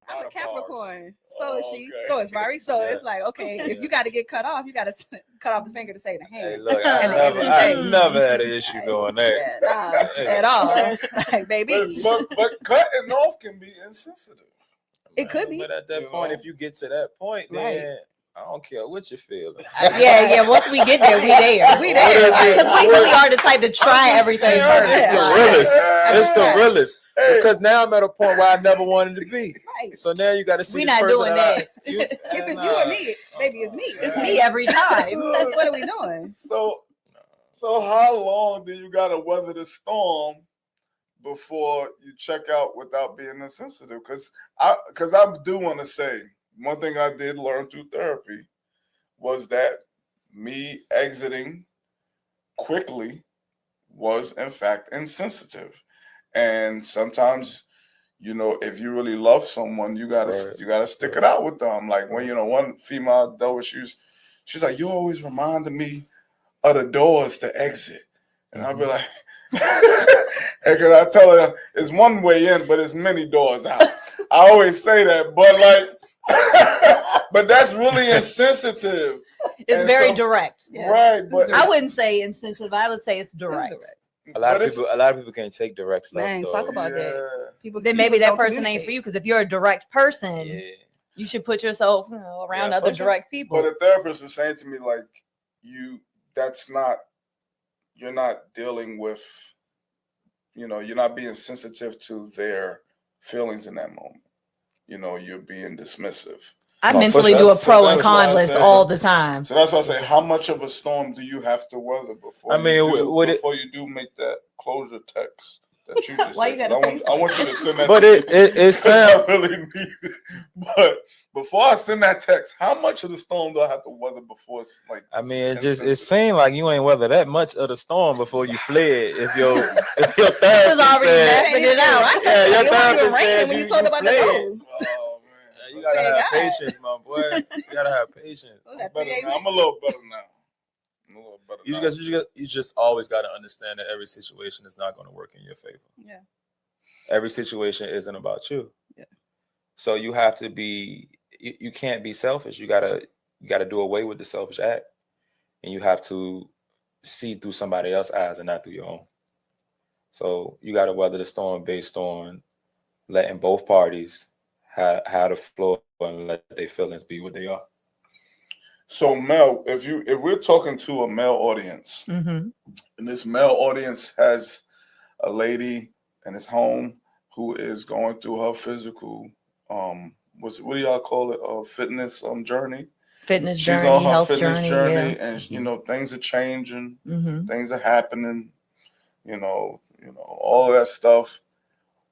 I'm a Capricorn. So is she. Okay. So is Vari. So Yeah. it's like, okay, if you got to get cut off, you got to cut off the finger to save the Hey, hand. look, At the end of the I day. never had an issue doing that. Yeah, nah, at all. Like, baby. But cutting off can be insensitive. It could be. But at that point, if you get to that point, Right. then I don't care what you're feeling. Yeah. Once we get there, we there. We there. Because we really are the type to try everything first. It's the Yeah. realest. It's the Yeah. realest. Hey. Because now I'm at a point where I never wanted to be. Right. So now you got to see We this not person doing that. that. If it's you or me, baby, it's me. It's me every time. What are we doing? So how long do you gotta weather the storm before you check out without being insensitive? Because I do want to say one thing I did learn through therapy was that me exiting quickly was in fact insensitive. And sometimes, if you really love someone, you gotta stick it out with them. Like when one female I dealt with, she's like, you always reminded me of the doors to exit. And I'll be like, because I tell her it's one way in, but it's many doors out. I always say that, but but that's really insensitive. It's And very so- direct. Right, but I wouldn't say insensitive. I would say it's direct. A lot of people can't take direct stuff. Man, though. talk about that. People, Then maybe people that don't person ain't for communicate. you. Because if you're a direct person, Yeah. you should put yourself around Yeah, other for sure. direct people. But a therapist was saying to me, like, you're not dealing with, you're not being sensitive to their feelings in that moment. You're being dismissive. I No, mentally for do sure. a pro and That's why I con list said- all the time. So that's why I say, how much of a storm do you have to weather before I mean, before you do make that closure text that you just Why said? you gotta I want you to send that But to it me. I sounds. really need it. But before I send that text, how much of the storm do I have to weather before it's like? I mean, it insensitive? seemed like you ain't weather that much of the storm before you fled. If your It was therapist already said, mapping it out. yeah, your It wasn't even therapist raining said when you you told about the fled. road. Oh man, You gotta Thank have God. patience, my boy. You gotta have patience. What was that, better 3 days now. in? I'm a little better now. I'm a little better now. You just always got to understand that every situation is not going to work in your favor. Yeah. Every situation isn't about you. Yeah. So you have to be. You can't be selfish. You gotta do away with the selfish act, and you have to see through somebody else's eyes and not through your own. So you got to weather the storm based on letting both parties have the floor and let their feelings be what they are. So Mel, if we're talking to a male audience, Mm-hmm. and this male audience has a lady in his home who is going through her physical, what do y'all call it? Fitness journey. Fitness She's journey, on her health fitness journey, yeah. and things are changing, Mm-hmm. things are happening, all of that stuff.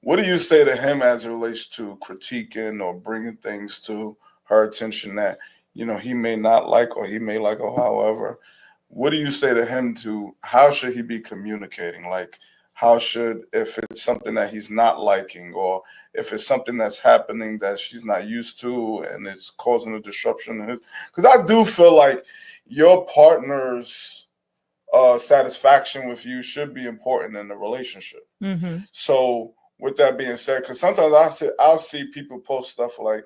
What do you say to him as it relates to critiquing or bringing things to her attention that he may not like or he may like, or however? What do you say to him to how should he be communicating? Like, if it's something that he's not liking, or if it's something that's happening that she's not used to and it's causing a disruption in his, because I do feel like your partner's satisfaction with you should be important in the relationship. Mm-hmm. So with that being said, because sometimes I'll see people post stuff like,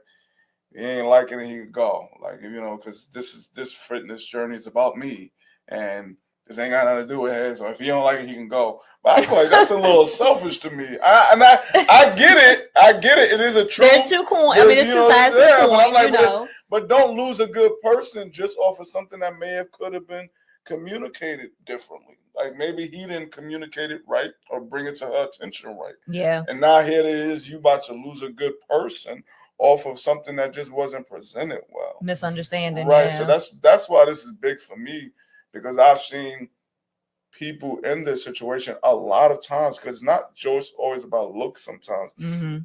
he ain't liking it, he can go. Like, because this fitness journey is about me, and this ain't got nothing to do with his. So if he don't like it, he can go. But I feel like that's a little selfish to me. I get it. I get it. It is a truth. There's two coins. I mean, there's two sides to the but I'm coin, like, but don't lose a good person just off of something that could have been communicated differently. Like maybe he didn't communicate it right or bring it to her attention right. Yeah. And now here it is, you about to lose a good person off of something that just wasn't presented well. Misunderstanding. Right. Yeah. So that's why this is big for me, because I've seen people in this situation a lot of times, because it's not just always about looks sometimes. Mm-hmm.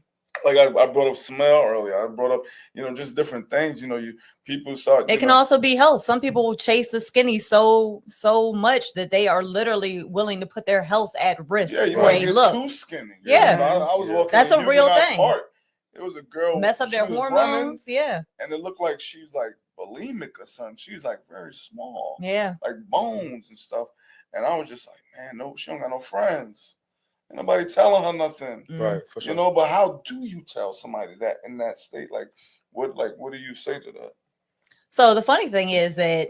Like I brought up smell earlier. I brought up, just different things. People start. It can also be health. Some people will chase the skinny so much that they are literally willing to put their health at risk. Yeah, you for might a get look. too skinny. Yeah. I was walking. That's in a real Huguenot thing. Park. It was a girl. Mess up she their was hormones. running, Yeah. and it looked like she was like bulimic or something. She was like very small. Yeah. Like bones and stuff. And I was just like, man, no, she don't got no friends. Ain't nobody telling her nothing. Right, for sure. You know, but how do you tell somebody that in that state? Like what do you say to that? So the funny thing is that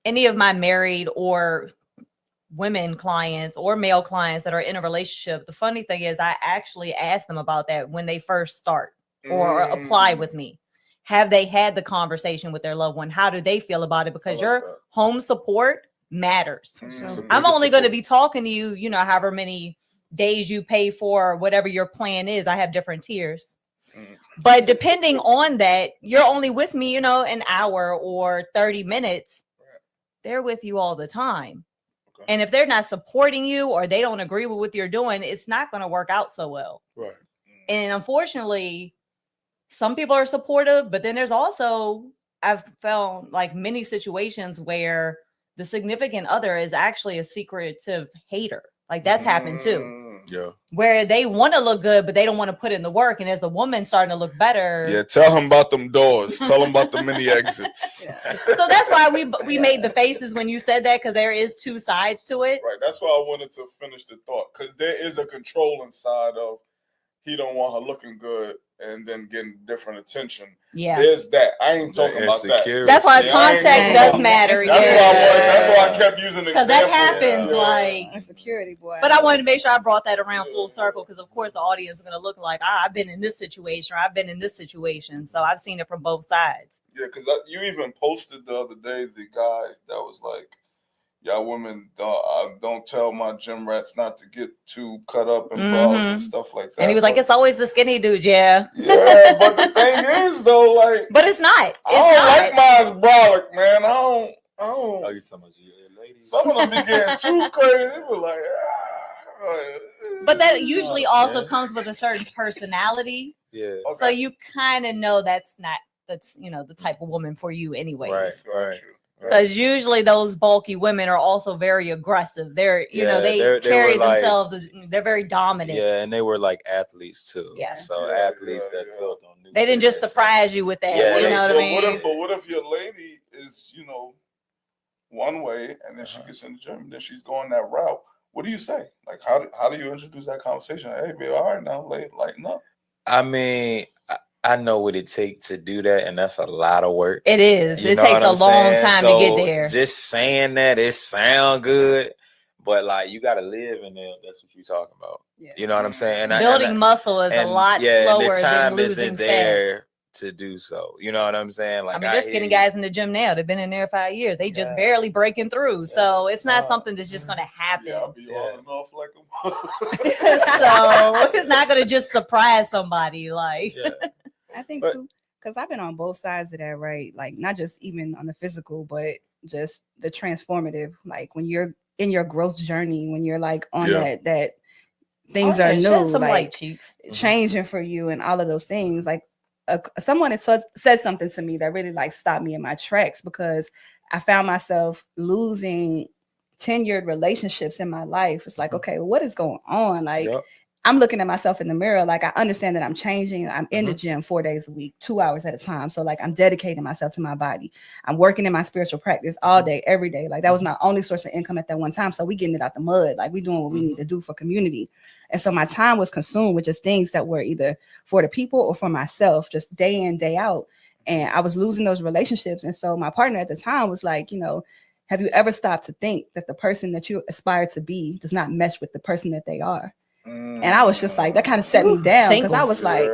any of my married or women clients or male clients that are in a relationship, the funny thing is I actually ask them about that when they first start or apply with me. Have they had the conversation with their loved one? How do they feel about it? Because your home support matters. I'm only going to be talking to you, you know, however many days you pay for whatever your plan is. I have different tiers. But depending on that, you're only with me, you know, an hour or 30 minutes. They're with you all the time. And if they're not supporting you or they don't agree with what you're doing, it's not going to work out so well. Right. And unfortunately, some people are supportive, but then there's also, I've found like many situations where the significant other is actually a secretive hater. Like that's happened too. Yeah. Where they want to look good, but they don't want to put in the work. And as the woman starting to look better. Yeah, tell him about them doors. Tell him about the mini exits. So that's why we made the faces when you said that, because there is two sides to it. Right. That's why I wanted to finish the thought, because there is a controlling side of he don't want her looking good and then getting different attention. Yeah. There's that. I ain't talking about that. That's why context does matter. That's why I kept using the because that happens like insecurity, boy. But I wanted to make sure I brought that around full circle, because of course the audience is going to look like, I've been in this situation, or I've been in this situation. So I've seen it from both sides. Yeah, because you even posted the other day the guy that was like, y'all women don't tell my gym rats not to get too cut up and bras and stuff like that. And he was like, it's always the skinny dudes, yeah. Yeah, but the thing is though, like, but it's not. I don't like mine's brolic, man. I don't. Oh, you talking about your ladies? Some of them be getting too crazy. They were like, but that usually also comes with a certain personality. Yeah. Okay. So you kind of know that's you know, the type of woman for you anyways. Right. Because usually those bulky women are also very aggressive. They're, you know, they carry themselves. They're very dominant. Yeah, and they were like athletes too. Yeah. So athletes that's built on. They didn't just surprise you with that. Yeah, you know what I mean? But what if your lady is, you know, one way, and then she gets in the gym, and then she's going that route? What do you say? Like, how do you introduce that conversation? Hey, babe, all right now, lighten up. I mean, I know what it takes to do that, and that's a lot of work. It is. It takes a long time to get there. Just saying that, it sound good, but like you got to live in there. That's what you're talking about. Yeah. You know what I'm saying? And building muscle is a lot slower the time than losing isn't there to do so. You know what I'm saying? Like, I mean, there's skinny guys in the gym now. They've been in there 5 years. They just barely breaking through. So it's not something that's just going to happen. Yeah, I'll be rolling off like a so it's not going to just surprise somebody. Like, I think too, because I've been on both sides of that, right? Like, not just even on the physical, but just the transformative. Like when you're in your growth journey, when you're like on that things are new, like changing for you and all of those things. Like someone had said something to me that really like stopped me in my tracks, because I found myself losing tenured relationships in my life. It's like, okay, what is going on? Like, I'm looking at myself in the mirror. Like, I understand that I'm changing. I'm in the gym 4 days a week, 2 hours at a time. So like, I'm dedicating myself to my body. I'm working in my spiritual practice all day, every day. Like, that was my only source of income at that one time. So we getting it out the mud. Like, we doing what we need to do for community. And so my time was consumed with just things that were either for the people or for myself, just day in, day out. And I was losing those relationships. And so my partner at the time was like, you know, have you ever stopped to think that the person that you aspire to be does not mesh with the person that they are? And I was just like, that kind of set me down, because I was like,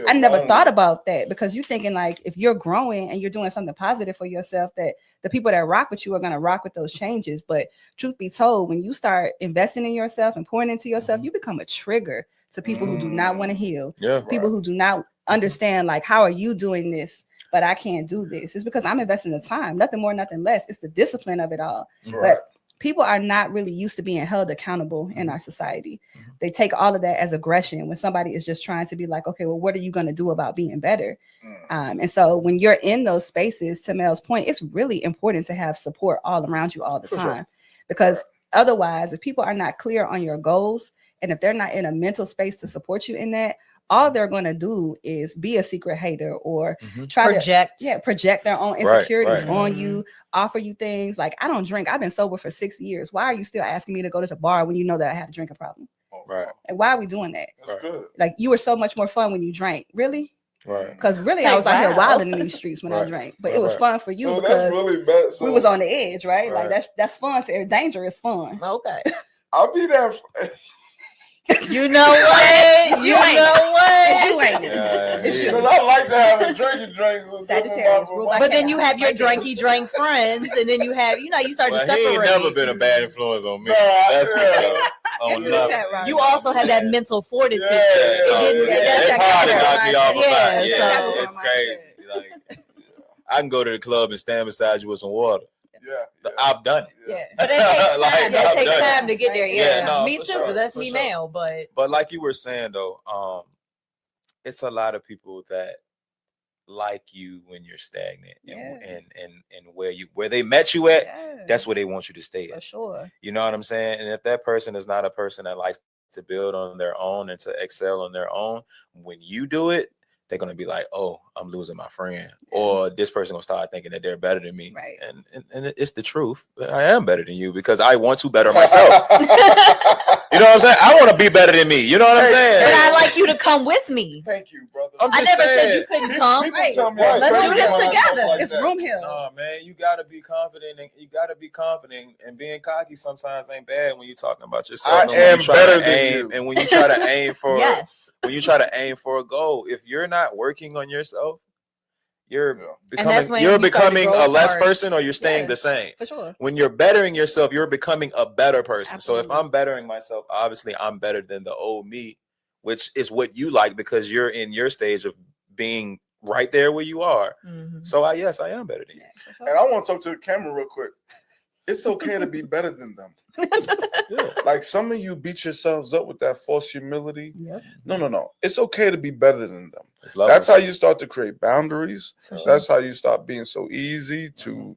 I never thought about that, because you're thinking like, if you're growing and you're doing something positive for yourself, that the people that rock with you are going to rock with those changes. But truth be told, when you start investing in yourself and pouring into yourself, you become a trigger to people who do not want to heal. People who do not understand, like, how are you doing this, but I can't do this? It's because I'm investing the time, nothing more, nothing less. It's the discipline of it all. But people are not really used to being held accountable in our society. They take all of that as aggression when somebody is just trying to be like, okay, well, what are you going to do about being better? And so when you're in those spaces, to Mel's point, it's really important to have support all around you all the time. Because otherwise, if people are not clear on your goals, and if they're not in a mental space to support you in that, all they're going to do is be a secret hater or try to project their own insecurities on you, offer you things like, I don't drink. I've been sober for 6 years. Why are you still asking me to go to the bar when you know that I have a drinking problem? Right. Like, why are we doing that? That's good. Like, you were so much more fun when you drank. Really? Right. Because really, I Like, was out here wow. wilding in these streets when I Right. drank. But Right, it was right. fun for you So because that's really bad. So we was on the edge, right? Right. Like, that's fun. Danger is fun. Okay. I'll be there. You know what? You ain't. know what? You ain't. Yeah, It's you. Because I like to have a drinky drink. So Sagittarius, rule by But then you chaos. have your drinky drink friends, and then you have, you start to Well, separate. he ain't never been a bad influence on me. Nah, That's for yeah. sure. Oh, Into no. the chat, Ron. You also have that mental fortitude. Yeah, It didn't- yeah. It's hard to knock me off. Yeah, Yeah, so- it's crazy. Like, I can go to the club and stand beside you with some water. Yeah. I've done it. Yeah. But it takes time. Like, Yeah, it I've takes done it. time to get there. Yeah, Yeah, no, me for too. sure, Because that's for me sure. now. But But like you were saying though, it's a lot of people that like you when you're stagnant Yeah. and where they met you at, Yeah. that's where they want you to stay For at. sure. You know what I'm saying? And if that person is not a person that likes to build on their own and to excel on their own, when you do it, they're gonna be like, "Oh, I'm losing my friend," or this person gonna start thinking that they're better than me. Right. And it's the truth. I am better than you because I want to better myself. You know what I'm saying? I want to be better than me. You know what I'm saying? but I like you to come with me. Thank you, brother. I'm I just never said saying. you couldn't come. People Right. tell me Right. I'm Let's crazy do this when I talk together. like It's that. room here. No, man, you gotta be confident, and you gotta be confident. And being cocky sometimes ain't bad when you're talking about yourself. I and when am you try better to than aim, you. and when you try to aim for Yes. when you try to aim for a goal, if you're not working on yourself, you're And that's becoming when you're you start to becoming grow a less apart. person, or you're staying Yeah. the same. For sure. When you're bettering yourself, you're becoming a better person. So if Absolutely. I'm bettering myself, obviously I'm better than the old me, which is what you like because you're in your stage of being right there where you are. Mhm. So I am better than you. Yeah, for sure. And I want to talk to the camera real quick. It's okay to be better than them. Yeah. Like some of you beat yourselves up with that false humility. Yep. No. It's okay to be better than them. It's lovely. That's how you start to create boundaries. For sure. That's how you stop being so easy to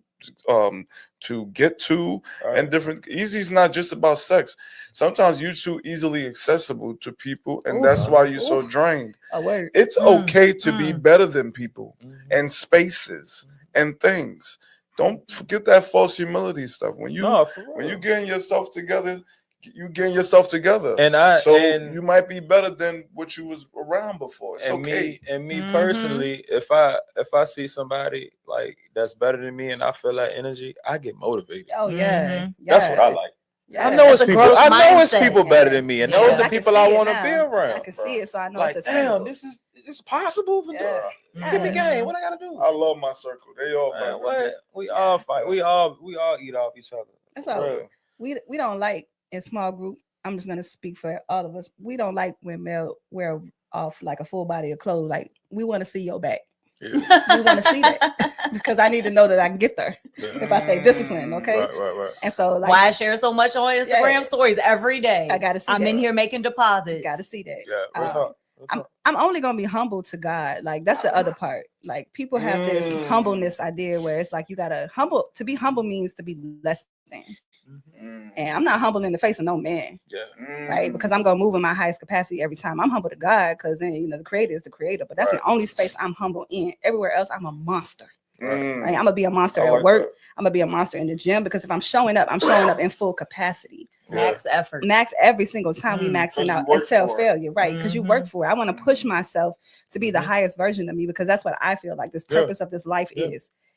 get to. Right. And different. Easy is not just about sex. Sometimes you're too easily accessible to people, and Ooh. that's why you're so Ooh. drained. A word. It's okay to be better than people Mhm. and spaces and things. Don't forget that false humility stuff. When you No, for when you real. getting yourself together, you getting yourself together. And You might be better than what you was around before. It's okay. Me Mhm. personally, if I see somebody like that's better than me and I feel that energy, I get motivated. Oh yeah. Mhm. That's what I like. Yeah. I know That's it's a people. growth I know it's mindset. people better than me, and Yeah. those are I can people see I it want to now. be around. I can see it, so I know Like, it's damn, attainable. this is possible. Yeah. Give me Yeah. game. What I gotta do? I love my circle. They all better Man, than what? me. We all fight. We all eat off each other. That's For why real. we don't like in small group. I'm just gonna speak for all of us. We don't like when male wear off like a full body of clothes. Like we want to see your back. Yeah. We want to see that because I need to know that I can get there Yeah. if I stay disciplined. Okay. Right. And so like Why I share so much on Instagram Yeah. stories every day? I gotta see I'm that. in here making deposits. got to see that. Yeah. What's Um, up? What's up? I'm only gonna be humble to God. Like that's the other part. Like people have this humbleness idea where it's like you gotta humble. To be humble means to be less than. And I'm not humble in the face of no man, Yeah. right? Because I'm gonna move in my highest capacity every time. I'm humble to God because then the creator is the creator. But that's Right. the only space I'm humble in. Everywhere else, I'm a monster. Right? I'm I gonna be a monster at like work. that. I'm gonna be a monster in the gym because if I'm showing up in full capacity. Max effort. Max every single time we Mm. maxing 'Cause you out work until for it. failure, right? Because you work for it. I want to push myself to be the highest version of me because that's what I feel like this Yeah. purpose of this life Yeah.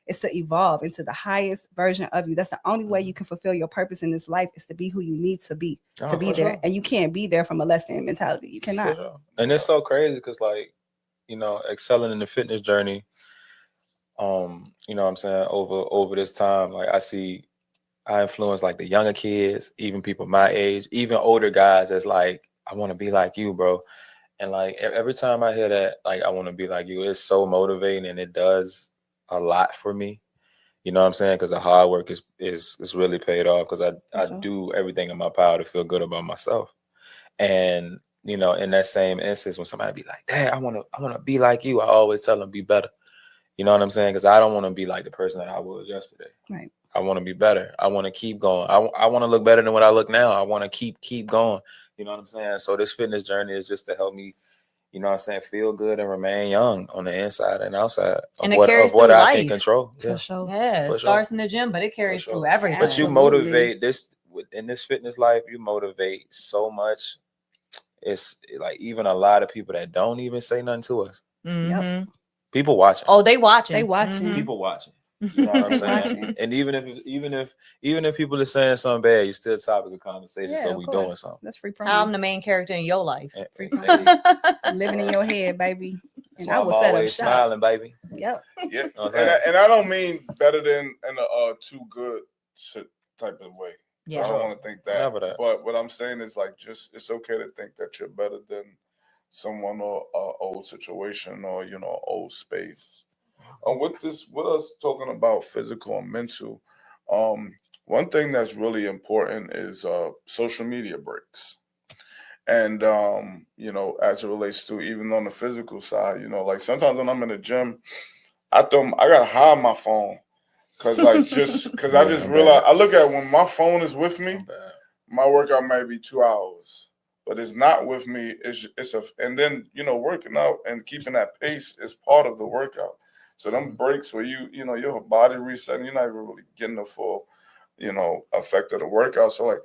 is to evolve into the highest version of you. That's the only way you can fulfill your purpose in this life is to be who you need to be Oh, to be for there. sure. And you can't be there from a less than mentality. You For cannot. sure. And it's so crazy because like, excelling in the fitness journey, you know what I'm saying, over this time, like I influence like the younger kids, even people my age, even older guys that's like, I want to be like you, bro. And like every time I hear that, like I want to be like you, it's so motivating and it does a lot for me. You know what I'm saying? Because the hard work is really paid off because I sure. do everything in my power to feel good about myself. And in that same instance, when somebody be like, "Dad, I wanna be like you," I always tell them be better. You know what I'm saying? Because I don't want to be like the person that I was yesterday. Right. I want to be better. I want to keep going. I want to look better than what I look now. I want to keep going. You know what I'm saying? So this fitness journey is just to help me, you know what I'm saying, feel good and remain young on the inside and outside of And it what carries I through can life. control. For Yeah. sure. Yeah, For it sure. starts in the gym, but it carries For sure. through everything. But you Absolutely. motivate in this fitness life, you motivate so much it's like even a lot of people that don't even say nothing to us. Mhm. People watching. Oh, they watching. They watching. Mhm. People watching. You know what I'm They saying? watching. And even if people are saying something bad, you're still topic of conversation. Yeah, so of we course. doing something. That's free I'm promo. the main character in your life. Free Living in your head, baby. And So I I'm will set up always shop. smiling, baby. Yep. Yeah, You know what I'm saying? and I don't mean better than in a too good shit type of way. Yeah. I don't want to think that. Never that. But what I'm saying is like, just it's okay to think that you're better than someone or old situation or old space. With us talking about physical and mental, one thing that's really important is social media breaks. And as it relates to even on the physical side, like sometimes when I'm in the gym, I gotta hide my phone because I just realize I look at when my phone is with me, my workout might be 2 hours, but it's not with me. And then working out and keeping that pace is part of the workout. So them breaks where your body resetting, you're not even really getting the full effect of the workout. So like,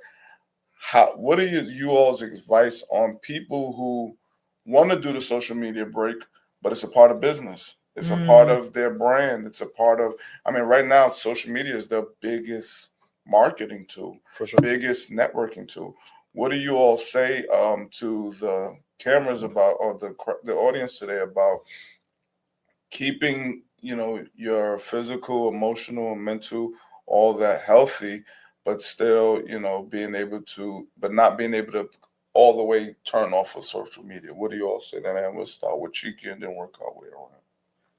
what are you all's advice on people who want to do the social media break, but it's a part of business? It's a part of their brand. It's a part of, right now, social media is the biggest marketing tool, For sure. biggest networking tool. What do you all say to the cameras about, or the audience today about keeping, your physical, emotional, and mental, all that healthy, but still, but not being able to all the way turn off of social media? What do you all say? And we'll start with Cheeky and then work our way around.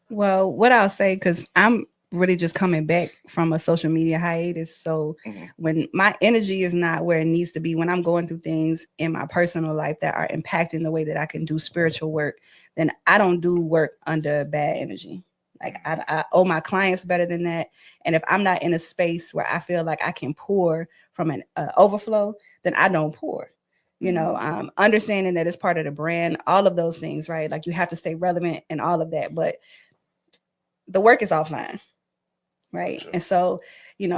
Well, what I'll say, because I'm really just coming back from a social media hiatus. So when my energy is not where it needs to be, when I'm going through things in my personal life that are impacting the way that I can do spiritual work, then I don't do work under bad energy. Like I owe my clients better than that. And if I'm not in a space where I feel like I can pour from an overflow, then I don't pour. Understanding that it's part of the brand, all of those things, right? Like you have to stay relevant and all of that. But the work is offline, right? Sure. And so,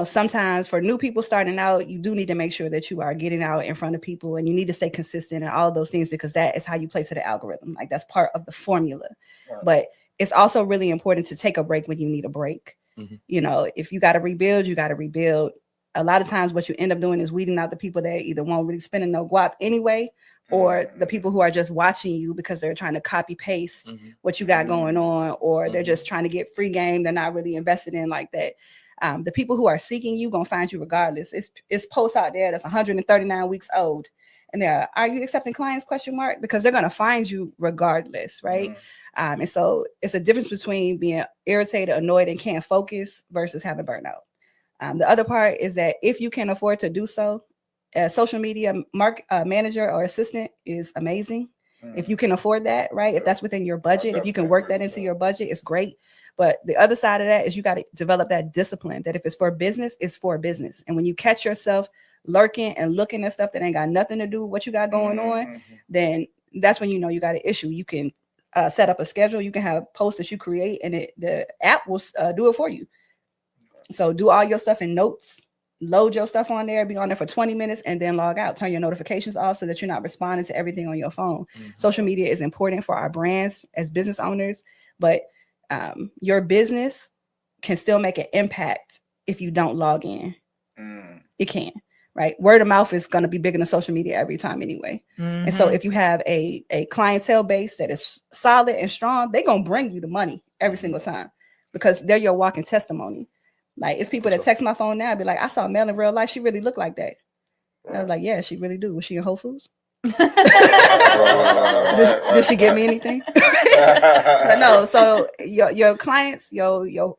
sometimes for new people starting out, you do need to make sure that you are getting out in front of people, and you need to stay consistent and all of those things, because that is how you play to the algorithm. Like that's part of the formula. Right. But it's also really important to take a break when you need a break. If you got to rebuild, you got to rebuild. A lot of times what you end up doing is weeding out the people that either won't really spend no guap anyway, or the people who are just watching you because they're trying to copy paste what you got going on, or they're just trying to get free game. They're not really invested in like that. The people who are seeking you going to find you regardless. It's posts out there that's 139 weeks old. And are you accepting clients ? Because they're going to find you regardless, right? And so it's a difference between being irritated, annoyed, and can't focus versus having burnout. The other part is that if you can afford to do so, a social media manager or assistant is amazing. If you can afford that, right? If that's within your budget, if you can work that into your budget, it's great. But the other side of that is you got to develop that discipline that if it's for business, it's for business. And when you catch yourself lurking and looking at stuff that ain't got nothing to do with what you got going on, then that's when you got an issue. You can set up a schedule. You can have posts that you create, and the app will do it for you. So do all your stuff in notes, load your stuff on there, be on there for 20 minutes, and then log out. Turn your notifications off so that you're not responding to everything on your phone. Social media is important for our brands as business owners, but your business can still make an impact if you don't log in. It can, right? Word of mouth is going to be bigger than social media every time anyway. And so if you have a clientele base that is solid and strong, they're going to bring you the money every single time because they're your walking testimony. Like it's people that text my phone now and be like, I saw Mel in real life. She really looked like that. And I was like, yeah, she really do. Was she in Whole Foods? Did she give me anything? But no, so your clients, your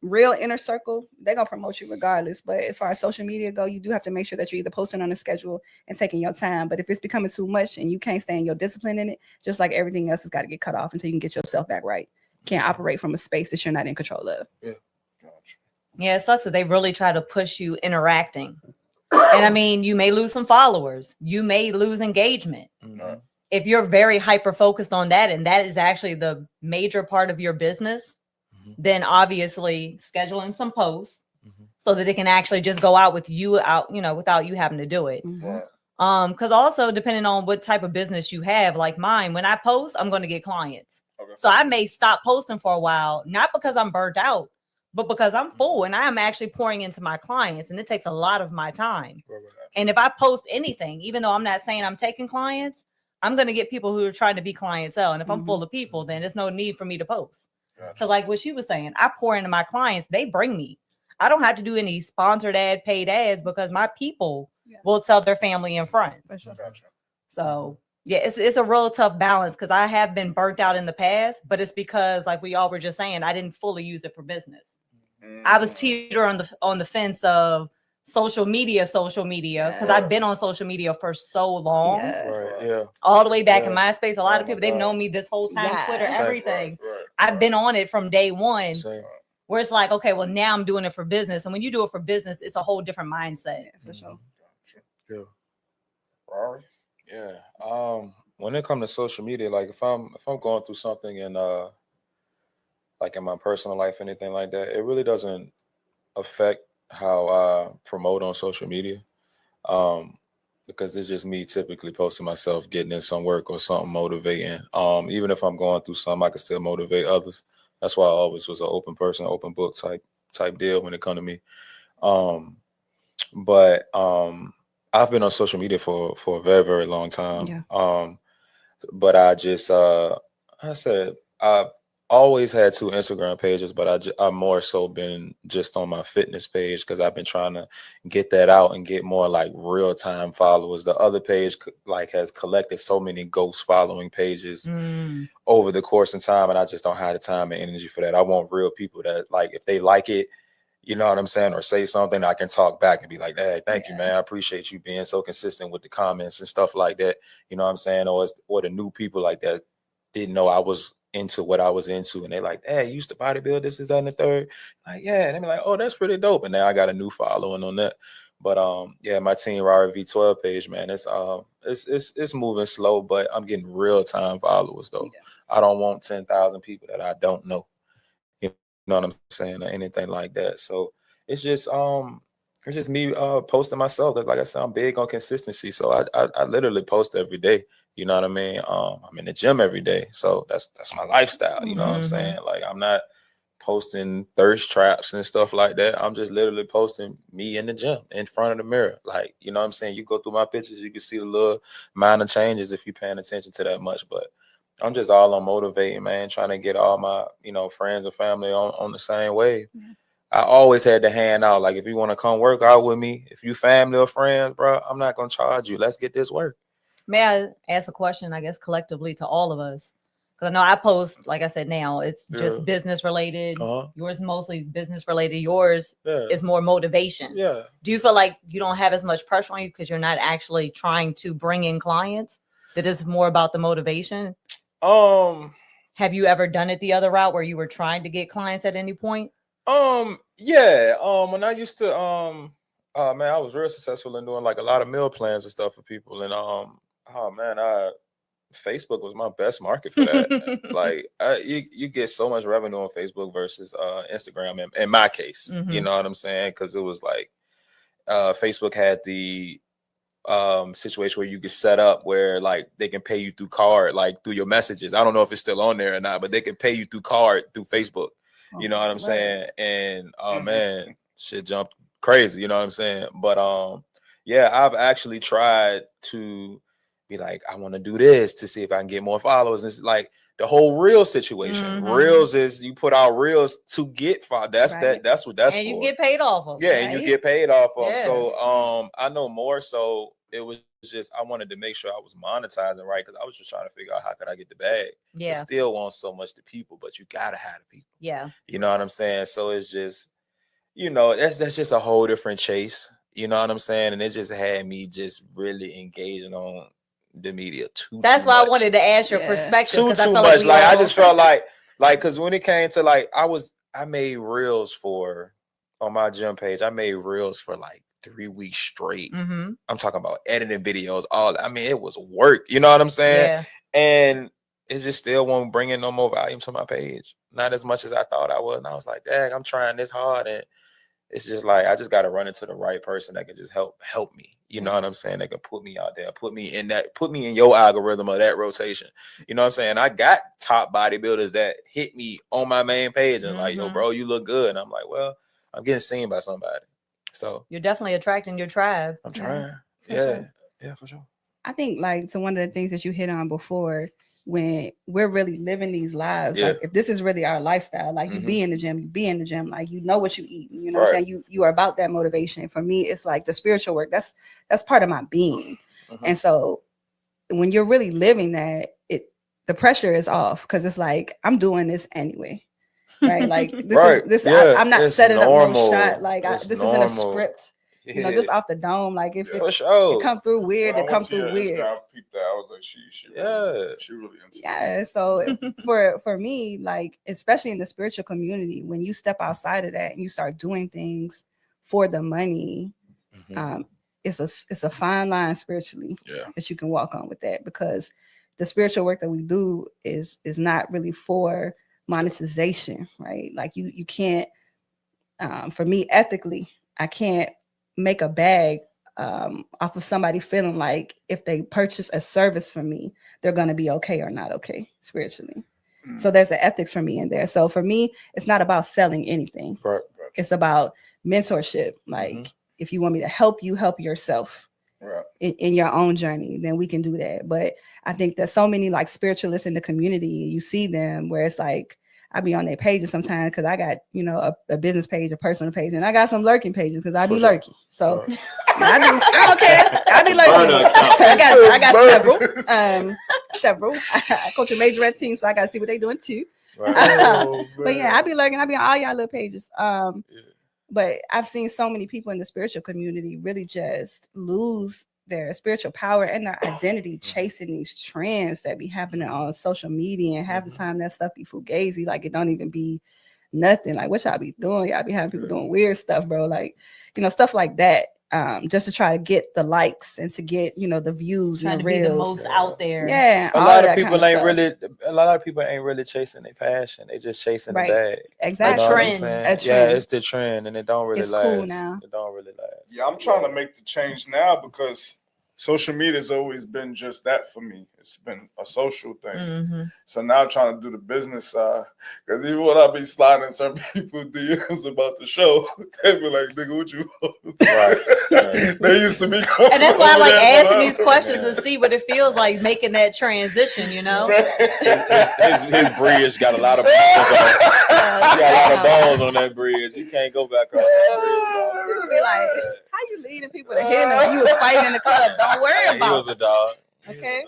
real inner circle, they're gonna promote you regardless. But as far as social media go, you do have to make sure that you're either posting on a schedule and taking your time. But if it's becoming too much and you can't stay in your discipline in it, just like everything else has got to get cut off until you can get yourself back right. Can't operate from a space that you're not in control of. Yeah, it sucks that they really try to push you interacting. And you may lose some followers. You may lose engagement. If you're very hyper focused on that, and that is actually the major part of your business, then obviously scheduling some posts so that it can actually just go out with you out, without you having to do it. Because also depending on what type of business you have, like mine, when I post, I'm going to get clients. Okay. So I may stop posting for a while, not because I'm burnt out, but because I'm full and I am actually pouring into my clients, and it takes a lot of my time. And if I post anything, even though I'm not saying I'm taking clients, I'm going to get people who are trying to be clientele. And if I'm full of people, then there's no need for me to post. So like what she was saying, I pour into my clients, they bring me. I don't have to do any sponsored ad, paid ads, because my people will tell their family and friends. So yeah, it's a real tough balance, because I have been burnt out in the past, but it's because, like we all were just saying, I didn't fully use it for business. I was teeter on the fence of social media, because I've been on social media for so long. All the way back in MySpace. A lot of people, they've known me this whole time, Twitter, everything. I've been on it from day one. Where it's like, okay, well, now I'm doing it for business. And when you do it for business, it's a whole different mindset. For sure. When it comes to social media, like if I'm going through something and like in my personal life, anything like that, it really doesn't affect how I promote on social media. Because it's just me typically posting myself, getting in some work or something motivating. Even if I'm going through something, I can still motivate others. That's why I always was an open person, open book type deal when it come to me. But I've been on social media for a very, very long time. But I just I said I've always had 2 Instagram pages, but I more so been just on my fitness page, because I've been trying to get that out and get more like real time followers. The other page like has collected so many ghost following pages over the course of time, and I just don't have the time and energy for that. I want real people that, like, if they like it, you know what I'm saying, or say something, I can talk back and be like, hey, thank you, man. I appreciate you being so consistent with the comments and stuff like that. You know what I'm saying? Or the new people like that didn't know I was into what I was into, and they like, hey, you used to bodybuild, this is that and the third. Like, yeah. And they be like, oh, that's pretty dope. And now I got a new following on that. But yeah, my Team Rara V12 page, man, it's moving slow, but I'm getting real time followers though. I don't want 10,000 people that I don't know. You know what I'm saying, or anything like that. So it's just me posting myself, because like I said, I'm big on consistency. So I literally post every day. You know what I mean? I'm in the gym every day, so that's my lifestyle. You know what I'm saying? Like, I'm not posting thirst traps and stuff like that. I'm just literally posting me in the gym in front of the mirror. Like, you know what I'm saying? You go through my pictures, you can see the little minor changes if you're paying attention to that much. But I'm just all on motivating, man, trying to get all my, friends and family on the same wave. I always had to hand out, like, if you want to come work out with me, if you family or friends, bro, I'm not going to charge you. Let's get this work. May I ask a question, I guess, collectively to all of us? Because I know I post, like I said, now it's just business related. Yours mostly business related. Yours is more motivation. Do you feel like you don't have as much pressure on you because you're not actually trying to bring in clients? That is more about the motivation? Have you ever done it the other route where you were trying to get clients at any point? Yeah. When I used to man, I was real successful in doing like a lot of meal plans and stuff for people. And Facebook was my best market for that. Like, you get so much revenue on Facebook versus Instagram in my case. You know what I'm saying? Because it was like Facebook had the situation where you could set up where like they can pay you through card, like through your messages. I don't know if it's still on there or not, but they can pay you through card through Facebook. You know what I'm saying? And man, shit jumped crazy. You know what I'm saying? But yeah, I've actually tried to be like, I want to do this to see if I can get more followers. And it's like the whole Reels situation. Reels is you put out Reels to get followers. That's what that's and for. You get paid off of. Yeah, and you get paid off of. So I know more so it was just I wanted to make sure I was monetizing right, because I was just trying to figure out how could I get the bag. Yeah. It still want so much the people, but you gotta have the people. Yeah. You know what I'm saying? So it's just, that's just a whole different chase. You know what I'm saying? And it just had me just really engaging on the media too. That's why much. I wanted to ask your perspective. Too much. Like I just felt like because when it came to like I made reels on my gym page. I made reels for like 3 weeks straight. I'm talking about editing videos. It was work. You know what I'm saying? Yeah. And it just still won't bring in no more volume to my page. Not as much as I thought I would. And I was like, dang, I'm trying this hard and it's just like I just gotta run into the right person that can just help me. You know what I'm saying? That can put me out there, put me in your algorithm of that rotation. You know what I'm saying? I got top bodybuilders that hit me on my main page and like, yo, bro, you look good. And I'm like, well, I'm getting seen by somebody. So you're definitely attracting your tribe. I'm trying. Sure. Yeah, for sure. I think like to one of the things that you hit on before, when we're really living these lives, like if this is really our lifestyle, like you be in the gym, like you know what you eat, you know what I'm saying? You are about that motivation. For me, it's like the spiritual work. That's part of my being. And so when you're really living that, the pressure is off because it's like I'm doing this anyway. Right. Like I'm not setting up no shot. Like this isn't a script. You know, this off the dome. Like if it come through weird, it come through weird. I peeped that. I was like, she really into this. So for me, like especially in the spiritual community, when you step outside of that and you start doing things for the money, it's a fine line spiritually that you can walk on with that, because the spiritual work that we do is not really for monetization, right? Like you can't, for me ethically, I can't make a bag off of somebody feeling like if they purchase a service from me, they're going to be okay or not okay spiritually. So there's an ethics for me in there. So for me, it's not about selling anything. It's about mentorship. Like if you want me to help you help yourself in your own journey, then we can do that. But I think there's so many like spiritualists in the community, you see them where it's like, I be on their pages sometimes because I got, you know, a business page, a personal page, and I got some lurking pages because I be lurking. So I don't care. I be lurking. I got several. I coach a majorette team, so I got to see what they doing too. But yeah, I be lurking. I be on all y'all little pages. But I've seen so many people in the spiritual community really just lose their spiritual power and their identity chasing these trends that be happening on social media, and half the time that stuff be fugazi. Like it don't even be nothing. Like what y'all be doing? Y'all be having people doing weird stuff, bro. Like, you know, stuff like that. Just to try to get the likes and to get, you know, the views trying and to reels. be the most out there. Yeah. A lot of people ain't really chasing their passion. They just chasing the bag. Exactly. You know trend. Yeah, it's the trend and it don't really last. Cool now. It don't really last. Yeah, I'm trying to make the change now because social media has always been just that for me. It's been a social thing. So now I'm trying to do the business side. Because even when I be sliding some people DMs about the show, they be like, nigga, what you want? Right. They used to be going. And that's why I like asking these questions to see what it feels like making that transition, you know? His bridge got a lot of balls on. He got a lot of balls on that bridge. You can't go back on that bridge. Be like, how you leading people to hear them? You was fighting in the club. Don't worry about it. He was a dog. Okay,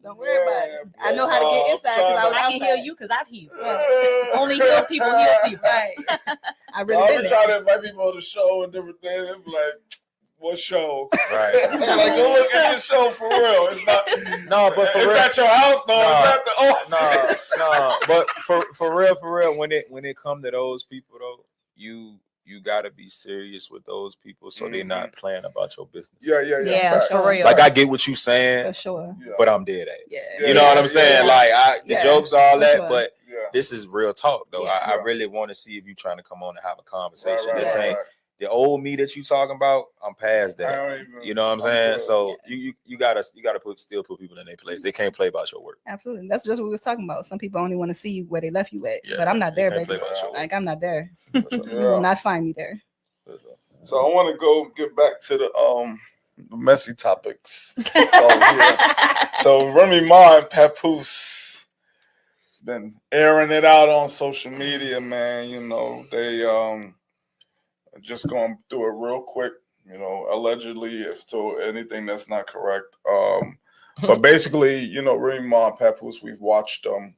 don't worry about it. I know how to get inside because I can heal you because I've healed. Only heal people heal people. Right. I really trying to invite people on the show and different things. They be like, what show? Right. Like, go look at your show for real. It's not. No, but for real, at your house though. No, it's at the office. No. But for real, when it come to those people though, you gotta be serious with those people so they're not playing about your business. Yeah, for real. Like I get what you saying, for sure, but I'm dead at it. You know what I'm saying? Like the jokes, all that, but this is real talk though. I really want to see if you trying to come on and have a conversation. This ain't the old me that you talking about. I'm past that. You know what I'm saying? So you gotta still put people in their place. They can't play about your work. Absolutely. That's just what we was talking about. Some people only want to see where they left you at, but I'm not there, baby. Like I'm not there. You will not find me there. So I want to go get back to the messy topics. So Remy Ma and Papoose been airing it out on social media, man. You know, they just going through it real quick, you know, allegedly, if so anything that's not correct. But basically, you know, Remy Ma and Papoose, we've watched them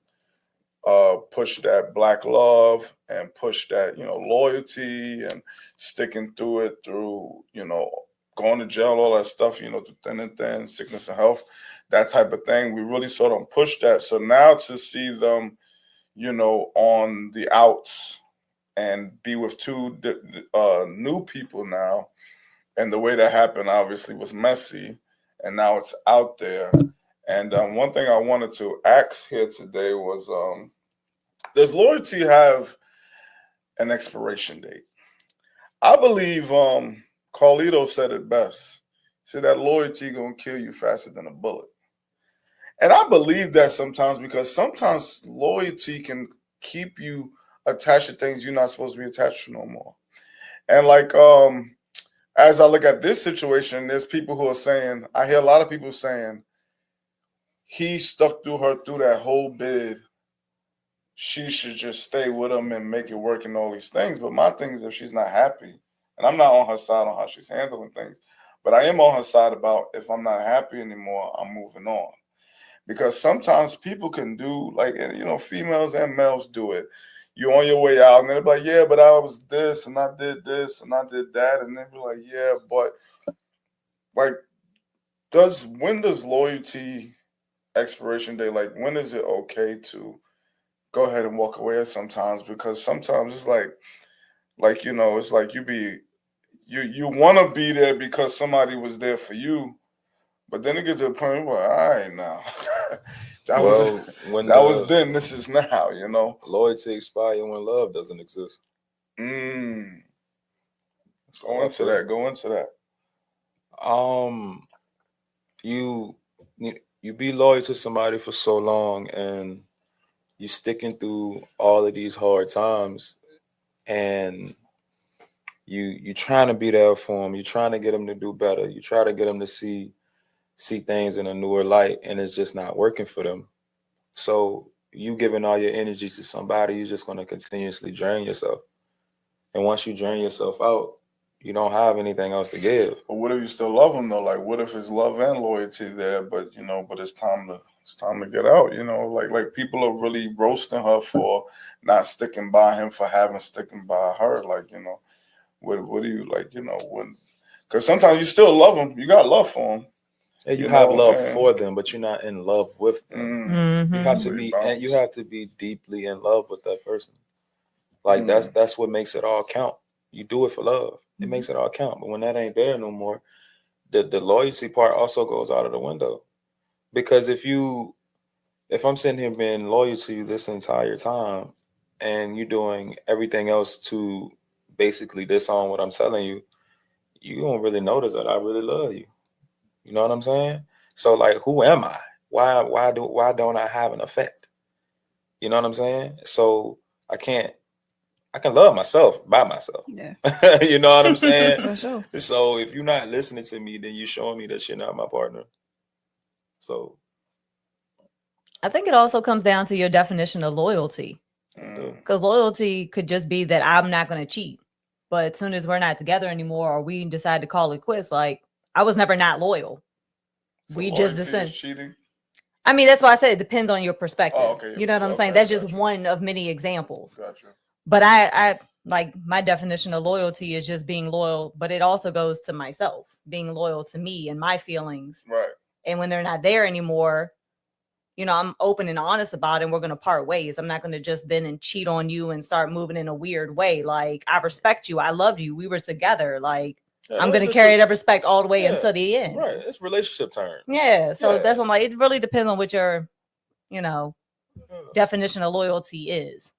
push that black love and push that, you know, loyalty and sticking through it through, you know, going to jail, all that stuff, you know, through thin and thin, sickness and health, that type of thing. We really saw them push that. So now to see them, you know, on the outs and be with two new people now, and the way that happened obviously was messy, and now it's out there. And one thing I wanted to ask here today was, does loyalty have an expiration date? I believe Carlito said it best. He said that loyalty gonna kill you faster than a bullet. And I believe that sometimes, because sometimes loyalty can keep you attached to things you're not supposed to be attached to no more. And like as I look at this situation, there's people who are saying, I hear a lot of people saying, he stuck through her through that whole bid. She should just stay with him and make it work and all these things. But my thing is, if she's not happy, and I'm not on her side on how she's handling things, but I am on her side about, if I'm not happy anymore, I'm moving on. Because sometimes people can do, like, you know, females and males do it. You're on your way out, and they're like, yeah, but I was this, and I did this, and I did that. And they'll be like, yeah, but, like, when does loyalty expiration date, like, when is it okay to go ahead and walk away sometimes? Because sometimes it's like, you know, it's like you want to be there because somebody was there for you. But then it gets to the point where, all right, now, that was then, this is now, you know. Loyalty expires when love doesn't exist. Go into that. You be loyal to somebody for so long, and you sticking through all of these hard times, and you trying to be there for them. You're trying to get them to do better. You try to get them to see things in a newer light, and it's just not working for them. So you giving all your energy to somebody, you're just going to continuously drain yourself. And once you drain yourself out, you don't have anything else to give. But what if you still love them though? Like, what if it's love and loyalty there, but, you know, but it's time to get out, you know? Like people are really roasting her for not sticking by him, for sticking by her. Like, you know, what do you, like, you know, when, because sometimes you still love them. You got love for them. Yeah, you have love for them, but you're not in love with them. Mm-hmm. You have to be, and you have to be deeply in love with that person. Like that's what makes it all count. You do it for love. It makes it all count. But when that ain't there no more, the loyalty part also goes out of the window. Because if I'm sitting here being loyal to you this entire time, and you're doing everything else to basically disown what I'm telling you, you don't really notice that I really love you. You know what I'm saying? So, like, who am I? Why don't I have an effect? You know what I'm saying? So I can love myself by myself. Yeah. You know what I'm saying? For sure. So if you're not listening to me, then you're showing me that you're not my partner. So I think it also comes down to your definition of loyalty. Because loyalty could just be that I'm not going to cheat. But as soon as we're not together anymore, or we decide to call it quits, like, I was never not loyal. So we just decided. Cheating? I mean, that's why I said it depends on your perspective. Oh, okay. You know what I'm saying? That's just one of many examples. Gotcha. But I like, my definition of loyalty is just being loyal, but it also goes to myself, being loyal to me and my feelings. Right. And when they're not there anymore, you know, I'm open and honest about it, and we're going to part ways. I'm not going to just then and cheat on you and start moving in a weird way. Like, I respect you. I loved you. We were together. Like, I'm going to carry that respect all the way until the end. Right. It's relationship terms. Yeah. So that's what I'm like, it really depends on what your, you know, definition of loyalty is.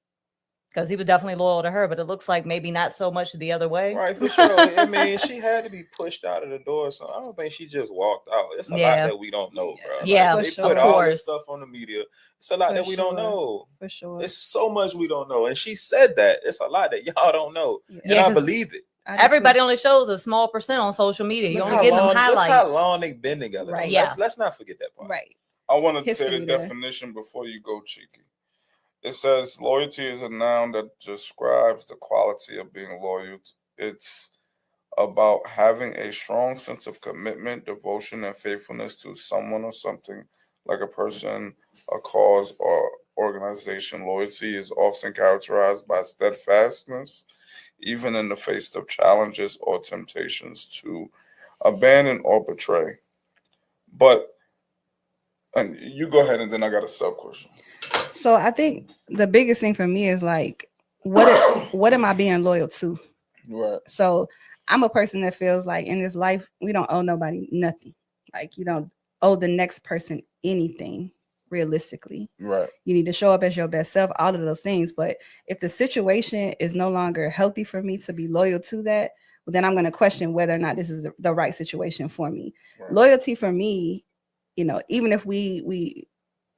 Because he was definitely loyal to her, but it looks like maybe not so much the other way. Right, for sure. I mean, she had to be pushed out of the door, so I don't think she just walked out. It's a lot that we don't know, bro. Yeah, like, they put all this stuff on the media. It's a lot that we don't know. For sure. It's so much we don't know. And she said that. It's a lot that y'all don't know. And I believe it. Everybody only shows a small percent on social media. You only get them highlights. Look how long they've been together. Right. Let's not forget that part. Right. I want to say the definition before you go, Cheeky. It says loyalty is a noun that describes the quality of being loyal. It's about having a strong sense of commitment, devotion, and faithfulness to someone or something, like a person, a cause, or organization. Loyalty is often characterized by steadfastness, even in the face of challenges or temptations to abandon or betray. And you go ahead, and then I got a sub question. So I think the biggest thing for me is like, what am I being loyal to? Right. So I'm a person that feels like in this life, we don't owe nobody nothing. Like, you don't owe the next person anything. realistically. Right. You need to show up as your best self, all of those things. But if the situation is no longer healthy for me to be loyal to that, well, then I'm going to question whether or not this is the right situation for me. Right. Loyalty for me, even if we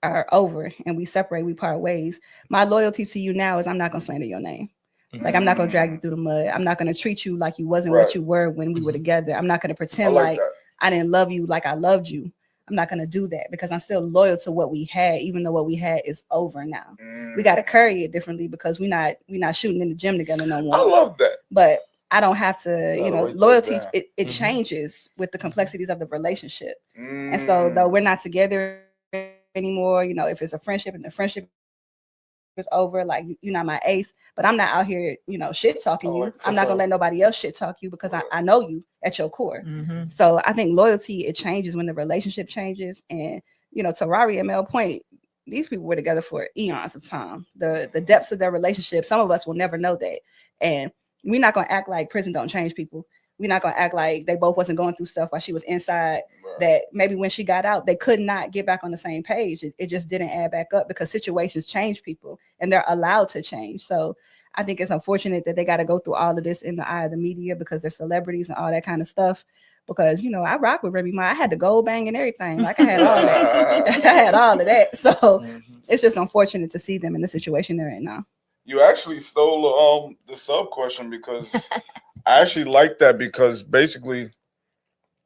are over and we separate, we part ways, my loyalty to you now is I'm not going to slander your name. Like, I'm not going to drag you through the mud. I'm not going to treat you like you wasn't what you were when we were together. I'm not going to pretend like I didn't love you like I loved you. I'm not going to do that because I'm still loyal to what we had, even though what we had is over now. We got to carry it differently because we're not shooting in the gym together no more. I love that. But I don't have to, loyalty, it changes with the complexities of the relationship. And so though we're not together anymore, if it's a friendship and the friendship is over, like, you're not my ace, but I'm not out here, shit talking you. I'm not gonna let nobody else shit talk you because I know you at your core. So I think loyalty, it changes when the relationship changes. And to Rari and Mel point, these people were together for eons of time. The depths of their relationship, some of us will never know that. And we're not gonna act like prison don't change people. We're not gonna act like they both wasn't going through stuff while she was inside. That maybe when she got out, they could not get back on the same page. It just didn't add back up because situations change people and they're allowed to change. So I think it's unfortunate that they got to go through all of this in the eye of the media because they're celebrities and all that kind of stuff. Because, I rock with Remy Ma. I had the gold bang and everything. Like, I had all that. I had all of that. So it's just unfortunate to see them in the situation they're in now. You actually stole the sub question because I actually like that, because basically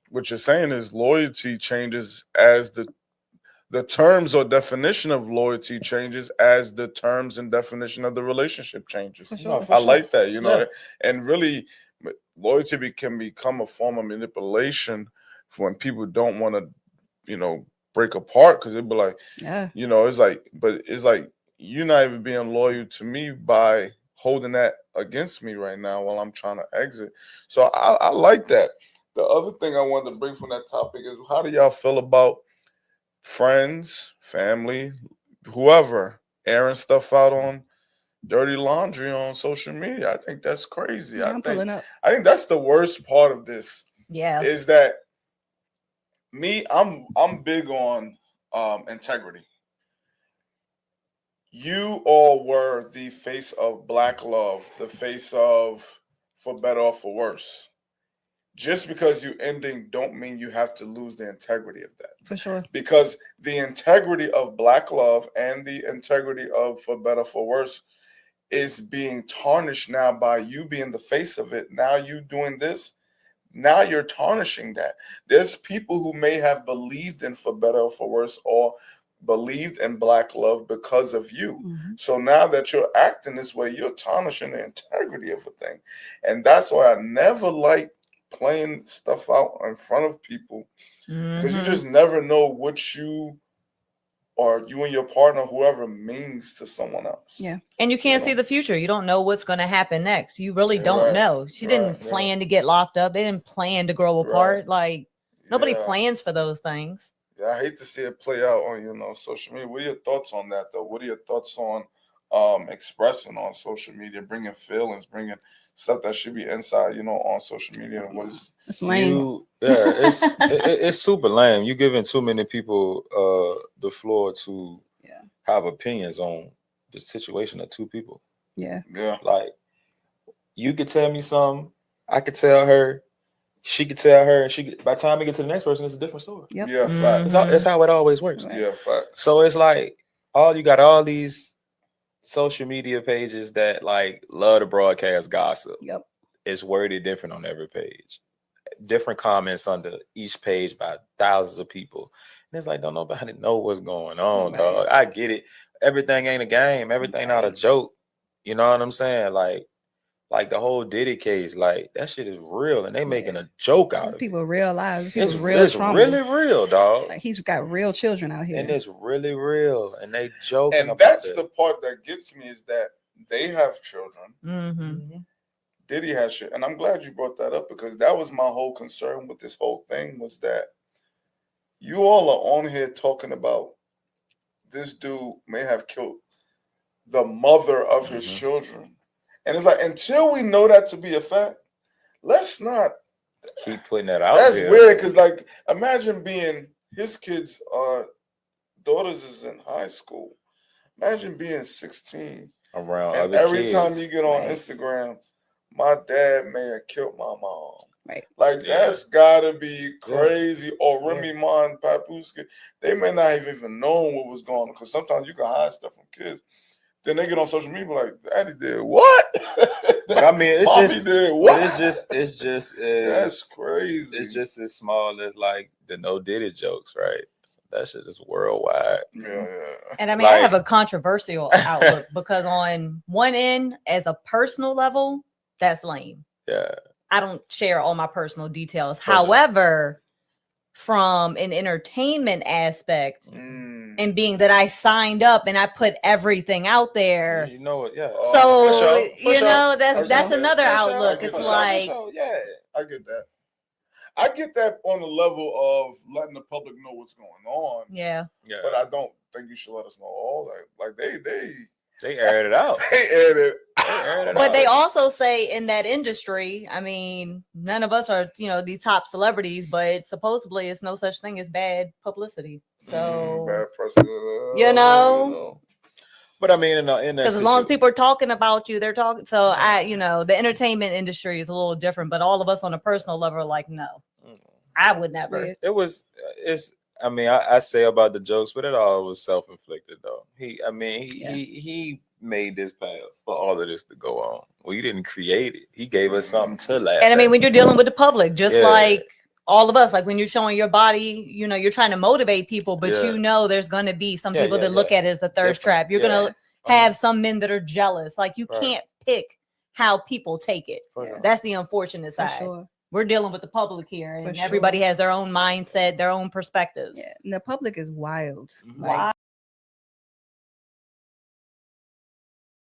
what you're saying is loyalty changes as the terms or definition of loyalty changes as the terms and definition of the relationship changes. For sure. I like that, and really loyalty can become a form of manipulation for when people don't want to, break apart, because it'd be like, it's like you're not even being loyal to me by holding that against me right now while I'm trying to exit. So I like that. The other thing I wanted to bring from that topic is, how do y'all feel about friends, family, whoever airing stuff out on dirty laundry on social media? I think that's crazy. Yeah, I'm pulling up. I think that's the worst part of this. Yeah. Is that I'm big on integrity. You all were the face of Black love, the face of For Better or For Worse. Just because you ending don't mean you have to lose the integrity of that. For sure. Because the integrity of Black love and the integrity of For Better For Worse is being tarnished now by you being the face of it. Now you doing this. Now you're tarnishing that. There's people who may have believed in For Better or For Worse or believed in Black love because of you. So now that you're acting this way, you're tarnishing the integrity of a thing. And that's why I never like playing stuff out in front of people, because you just never know what you or you and your partner, whoever, means to someone else. Yeah. And you can't see the future. You don't know what's going to happen next. You really don't know. She didn't plan to get locked up. They didn't plan to grow apart. Like, nobody plans for those things. Yeah, I hate to see it play out on, social media. What are your thoughts on that, though? What are your thoughts on expressing on social media, bringing feelings, bringing stuff that should be inside, on social media? And what is it's lame? It's super lame. You giving too many people the floor to have opinions on the situation of two people. Yeah. Like, you could tell me something, I could tell her, she could tell her, and by the time we get to the next person, it's a different story. Yep. Yeah, facts. That's how it always works. Right. Yeah, facts. So it's like you got all these social media pages that like love to broadcast gossip. Yep. It's worded different on every page. Different comments under each page by thousands of people. And it's like, don't nobody know what's going on, dog. I get it. Everything ain't a game. Everything not a joke. You know what I'm saying? Like the whole Diddy case, like that shit is real, and they making a joke out of people it. Real lives. It's really real, dog. Like, he's got real children out here, and it's really real, and they joking. And about that's it. the part that gets me, is that they have children. Diddy has shit, and I'm glad you brought that up, because that was my whole concern with this whole thing, was that you all are on here talking about this dude may have killed the mother of his children. And it's like, until we know that to be a fact, let's not keep putting that out. That's weird, because like, imagine being his kids are daughters is in high school. Imagine being 16 around and other every kids. time you get on Right. Instagram, my dad may have killed my mom. Right. Like Yeah. that's gotta be crazy. Or Remy Ma and Papoose, they may not have even known what was going on because sometimes you can hide stuff from kids. Then they get on social media like, "Daddy did what?" But I mean, it's Mommy just, did what? but it's just That's crazy. it's just as small as like the no did it jokes, right? That shit is worldwide. yeah. And I mean, I have Like- a controversial outlook because on one end, as a personal level, that's lame. Yeah. I don't share all my personal details. sure. However, from an entertainment aspect, and being that I signed up and I put everything out there, You know it, yeah. so For sure, for you sure. know For that's sure. another For sure, outlook. for It's sure, for like, yeah. I get that. I get that on the level of letting the public know what's going on. yeah, But I don't think you should let us know all that. Like they aired it out. they aired it. aired it but they out. also say in that industry, I mean, none of us are, these top celebrities, but supposedly it's no such thing as bad publicity. So, bad press. you know, But I mean, in that because as long as people are talking about you, they're talking. So the entertainment industry is a little different, but all of us on a personal level are like, no, I would never. weird. It's. I mean, I say about the jokes, but it all was self-inflicted, though. He made this path for all of this to go on. We didn't create it. He gave us something to laugh And I mean, at. when you're dealing with the public, just Yeah. like all of us, like when you're showing your body, you're trying to motivate people, but Yeah. there's going to be some Yeah, people yeah, that look yeah. at it as a thirst Different. trap. You're Yeah. going to have some men that are jealous. Like you Right. can't pick how people take it. For sure. That's the unfortunate For side. sure. We're dealing with the public here, and For everybody sure. has their own mindset, their own perspectives. Yeah. And the public is wild. Mhm. Like